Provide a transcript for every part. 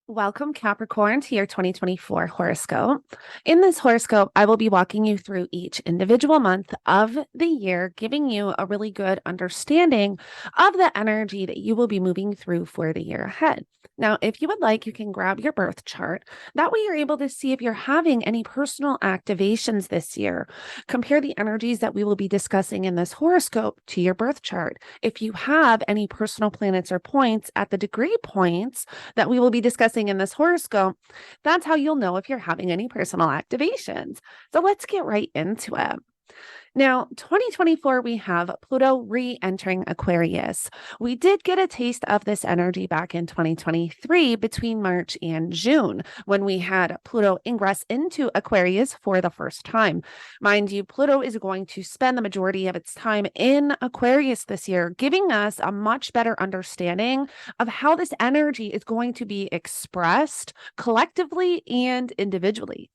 Welcome, Capricorn, to your 2024 horoscope. In this horoscope, I will be walking you through each individual month of the year, giving you a really good understanding of the energy that you will be moving through for the year ahead. Now, if you would like, you can grab your birth chart. That way, you're able to see if you're having any personal activations this year. Compare the energies that we will be discussing in this horoscope to your birth chart. If you have any personal planets or points at the degree points that we will be discussing in this horoscope, that's how you'll know if you're having any personal activations. So let's get right into it. Now, 2024, we have Pluto re-entering Aquarius. We did get a taste of this energy back in 2023 between March and June when we had Pluto ingress into Aquarius for the first time. Mind you, Pluto is going to spend the majority of its time in Aquarius this year, giving us a much better understanding of how this energy is going to be expressed collectively and individually.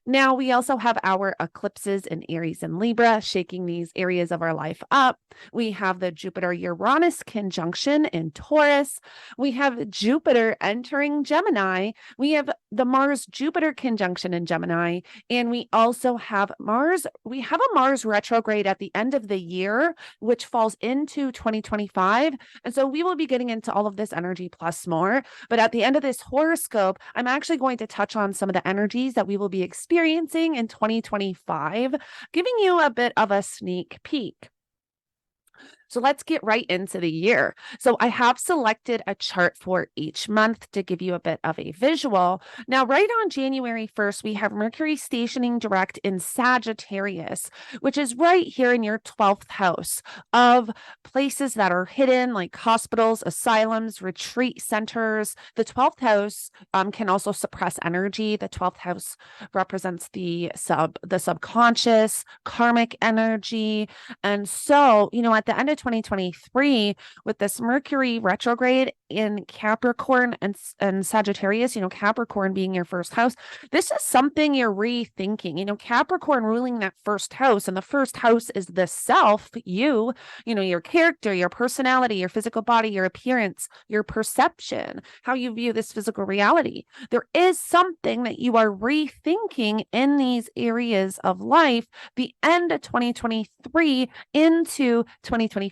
Now, we also have our eclipses in Aries and Libra, shaking these areas of our life up. We have the Jupiter-Uranus conjunction in Taurus. We have Jupiter entering Gemini. We have the Mars-Jupiter conjunction in Gemini. And we also have Mars. We have a Mars retrograde at the end of the year, which falls into 2025. And so we will be getting into all of this energy plus more. But at the end of this horoscope, I'm actually going to touch on some of the energies that we will be experiencing in 2025, giving you a bit of a sneak peek. So let's get right into the year. So I have selected a chart for each month to give you a bit of a visual. Now, right on January 1st, we have Mercury stationing direct in Sagittarius, which is right here in your 12th house of places that are hidden, like hospitals, asylums, retreat centers. The 12th house can also suppress energy. The 12th house represents the subconscious, karmic energy. And so, at the end of 2023, with this Mercury retrograde in Capricorn and Sagittarius, Capricorn being your first house, this is something you're rethinking. Capricorn ruling that first house, and the first house is the self, your character, your personality, your physical body, your appearance, your perception, how you view this physical reality. There is something that you are rethinking in these areas of life, the end of 2023 into 2024.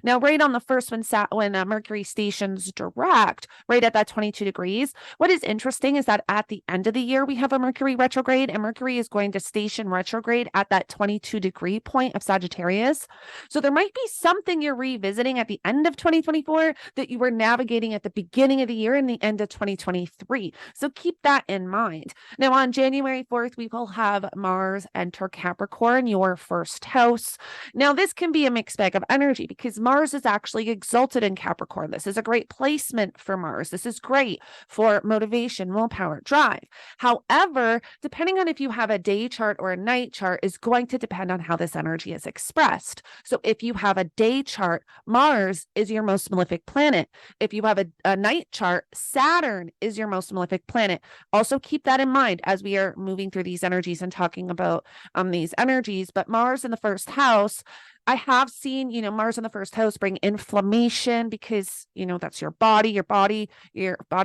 Now, right on the first when Mercury stations direct, right at that 22 degrees, what is interesting is that at the end of the year, we have a Mercury retrograde, and Mercury is going to station retrograde at that 22-degree point of Sagittarius. So there might be something you're revisiting at the end of 2024 that you were navigating at the beginning of the year and the end of 2023. So keep that in mind. Now, on January 4th, we will have Mars enter Capricorn, your first house. Now, this can be a mixed bag of energy because Mars is actually exalted in Capricorn. This is a great placement for Mars. This is great for motivation, willpower, drive. However, depending on if you have a day chart or a night chart is going to depend on how this energy is expressed. So if you have a day chart, Mars is your most malefic planet. If you have a night chart, Saturn is your most malefic planet. Also keep that in mind as we are moving through these energies and talking about these energies. But Mars in the first house, I have seen, Mars in the first house bring inflammation because, that's your body. Your body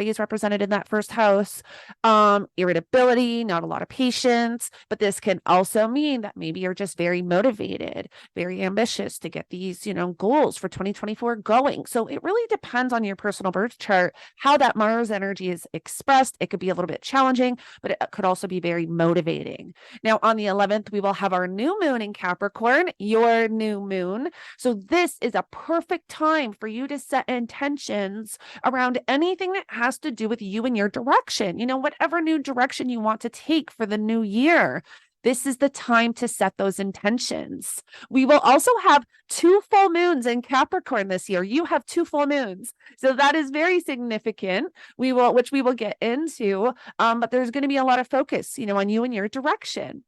is represented in that first house. Irritability, not a lot of patience. But this can also mean that maybe you're just very motivated, very ambitious to get these, goals for 2024 going. So it really depends on your personal birth chart, how that Mars energy is expressed. It could be a little bit challenging, but it could also be very motivating. Now, on the 11th, we will have our new moon in Capricorn, your new moon. So this is a perfect time for you to set intentions around anything that has to do with you and your direction, whatever new direction you want to take for the new year. This is the time to set those intentions. We will also have 2 full moons in Capricorn this year. You have 2 full moons. So that is very significant. Which we will get into. But there's going to be a lot of focus, on you and your direction.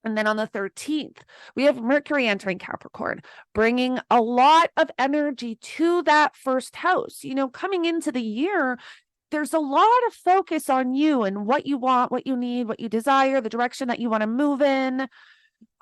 And then on the 13th, we have Mercury entering Capricorn, bringing a lot of energy to that first house. Coming into the year, there's a lot of focus on you and what you want, what you need, what you desire, the direction that you want to move in.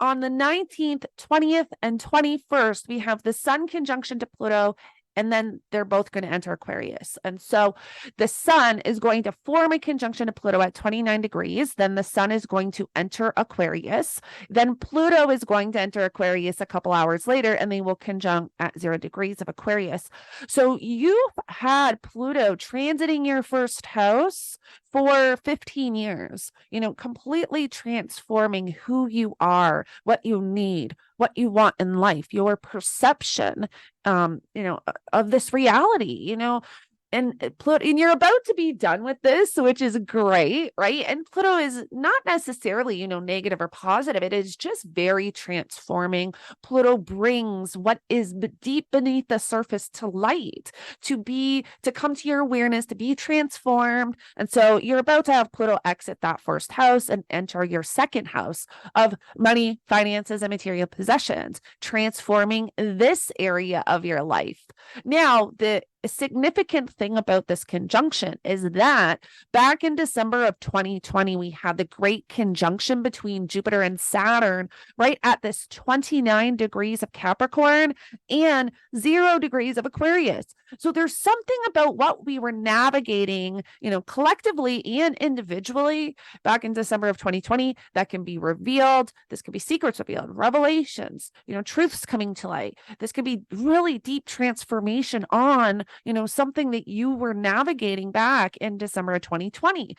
On the 19th, 20th, and 21st, we have the Sun conjunction to Pluto and then they're both going to enter Aquarius. And so the sun is going to form a conjunction to Pluto at 29 degrees. Then the sun is going to enter Aquarius. Then Pluto is going to enter Aquarius a couple hours later, and they will conjunct at 0 degrees of Aquarius. So you've had Pluto transiting your first house for 15 years, completely transforming who you are, what you need, what you want in life, your perception, of this reality, and Pluto, and you're about to be done with this, which is great, right? And Pluto is not necessarily, negative or positive. It is just very transforming. Pluto brings what is deep beneath the surface to light, to come to your awareness, to be transformed. And so you're about to have Pluto exit that first house and enter your second house of money, finances, and material possessions, transforming this area of your life. Now, the significant thing about this conjunction is that back in December of 2020, we had the great conjunction between Jupiter and Saturn right at this 29 degrees of Capricorn and 0 degrees of Aquarius. So there's something about what we were navigating, collectively and individually back in December of 2020 that can be revealed. This could be secrets revealed, revelations, truths coming to light. This could be really deep transformation on, something that you were navigating back in December of 2020.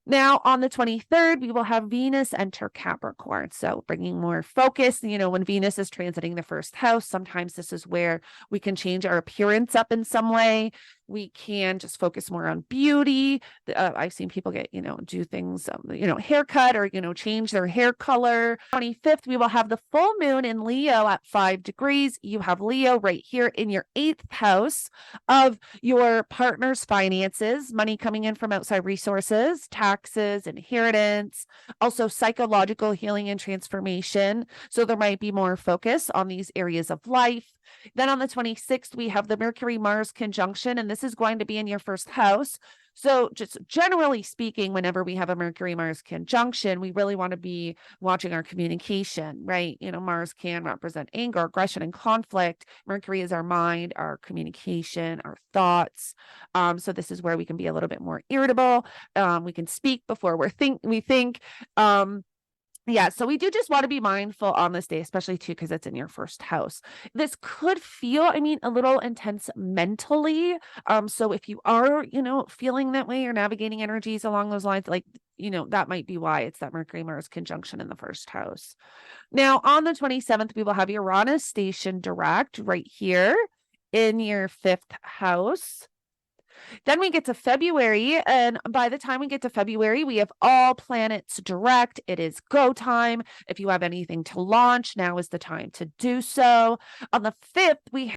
Now, on the 23rd, we will have Venus enter Capricorn. So bringing more focus, when Venus is transiting the first house, sometimes this is where we can change our appearance up in some way. We can just focus more on beauty. I've seen people get, do things, haircut or, change their hair color. 25th, we will have the full moon in Leo at 5 degrees. You have Leo right here in your 8th house of your partner's finances, money coming in from outside resources, taxes, inheritance, also psychological healing and transformation. So there might be more focus on these areas of life. Then on the 26th, we have the Mercury-Mars conjunction, and this is going to be in your first house. So just generally speaking, whenever we have a Mercury-Mars conjunction, we really want to be watching our communication, right? Mars can represent anger, aggression, and conflict. Mercury is our mind, our communication, our thoughts. So this is where we can be a little bit more irritable. We can speak before we think. Yeah, so we do just want to be mindful on this day, especially too, because it's in your first house. This could feel, a little intense mentally. So if you are, feeling that way or navigating energies along those lines, that might be why it's that Mercury-Mars conjunction in the first house. Now, on the 27th, we will have Uranus station direct right here in your 5th house. Then we get to February, and by the time we get to February, we have all planets direct. It is go time. If you have anything to launch, now is the time to do so. On the 5th, we